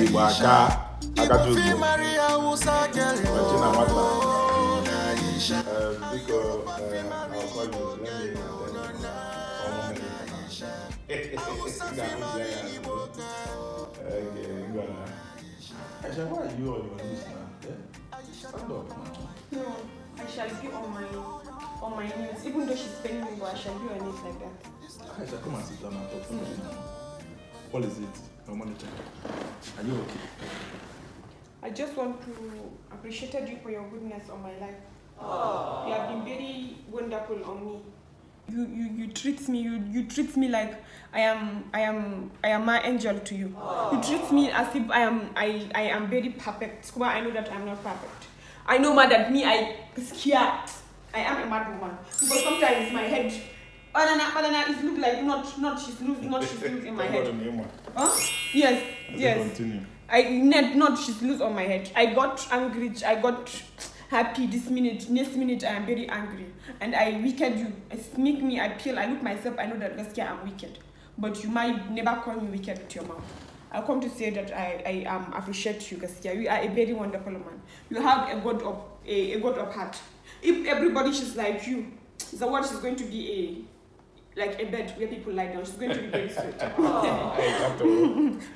igbo aka juzu because I'll call you. Let me Aisha, why are you on your knees now? Stand up now. No, I shall be on my knees. Even though she's paying me, but I shall be on knees like that. Aisha, come and sit down and talk to me now. What is it? I want to check. Are you okay? I just want to appreciate you for your goodness on my life. Aww. You have been very wonderful on me. You treat me like I am my angel to you. Aww. You treat me as if I am very perfect. Well, I know that I'm not perfect. I know that me I am a mad woman. Because sometimes my head is look like not she's loose in my head. Huh? Yes. Continue. Not she's loose on my head. I got angry. I got happy this minute. Next minute I am very angry, and I wicked you. It's make me. I look myself. I know that Gaskiya I'm wicked, but you might never call me wicked with your mouth. I come to say that I appreciate you, Gaskiya. You are a very wonderful man. You have a god of heart. If everybody is like you, the world is going to be like a bed where people lie down. She's going to be very sweet.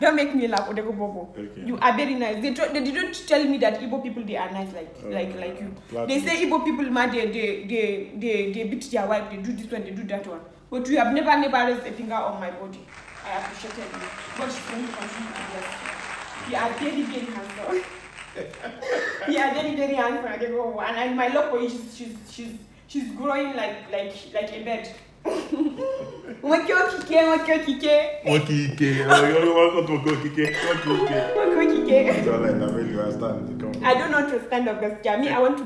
Don't make me laugh, Odogwu Bobo. Okay. You are very nice. They didn't tell me that Igbo people they are nice like you. They say Igbo people man they beat their wife, they do this one, they do that one. But you have never raised a finger on my body. I appreciate you. God is going to continue to bless you. You are very, very handsome. You are very, very handsome, Odogwu Bobo. And my love for you, she's growing like a bed. Waki. I don't want to stand up, Gaskiya. Me, I want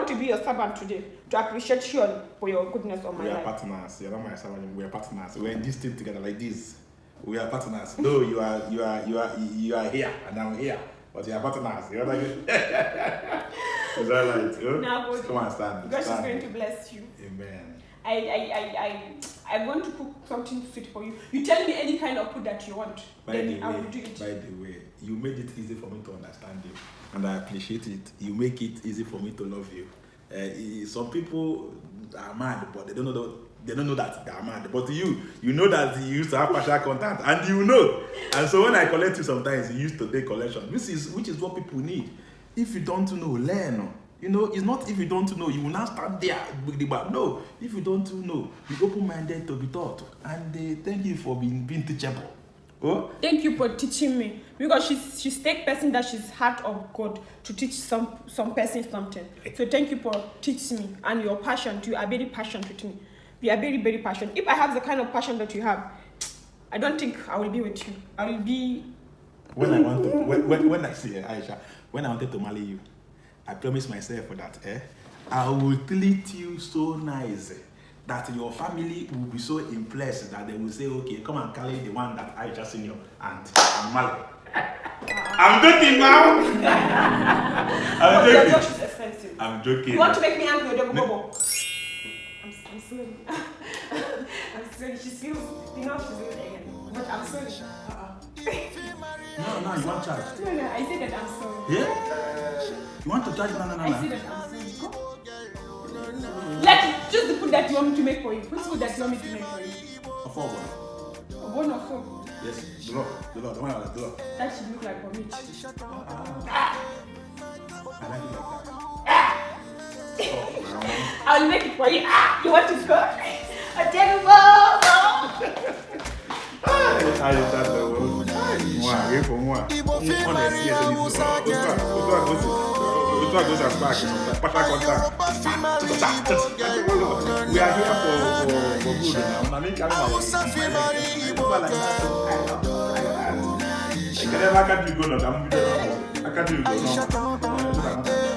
to be your servant today to appreciate you for your goodness on my life. We are partners. You're not my servant. We are partners. We're in this team together like this. We are partners. No, you are here and I'm here, but you are partners. You're like is that right? Now, come and stand. God is going to bless you. Amen. I want to cook something sweet for you. You tell me any kind of food that you want, then I will do it. By the way, you made it easy for me to understand you, and I appreciate it. You make it easy for me to love you. Some people are mad, but they don't know that they are mad. But you know that you used to have partial contact, and you know. And so when I collect you, sometimes you used to take collection. Which is what people need. If you don't know, learn. You know, it's not if you don't know, you will not stand there with the back. No, if you don't know, be open-minded to be taught. And thank you for being teachable. Oh? Thank you for teaching me. Because she's take person that she's heart of God to teach some person something. So thank you for teaching me. And your passion, you are very passionate with me. You are very, very passionate. If I have the kind of passion that you have, I don't think I will be with you. I will be... When I say Aisha, when I wanted to marry you, I promised myself for that, I will treat you so nice that your family will be so impressed that they will say, okay, come and carry the one that I just seen you and marry. I'm joking now. Your joke is expensive. I'm joking. You want to make me angry, Odogwu Bobo? I'm sorry. I'm sorry. She feels, she's doing again. But I'm sorry. No, you want charge? No, I said that I'm sorry. Yeah? You want to charge? No. I said that I'm sorry. Like, just the food that you want me to make for you. What's food that you want me to make for you? A 4-1. A 1 or 4? Yes, the one I like, the Lord. That should look like for me. I like it like that. I'll make it for you. You want to go? Odogwu Bobo. We are here for good now. I can't do good.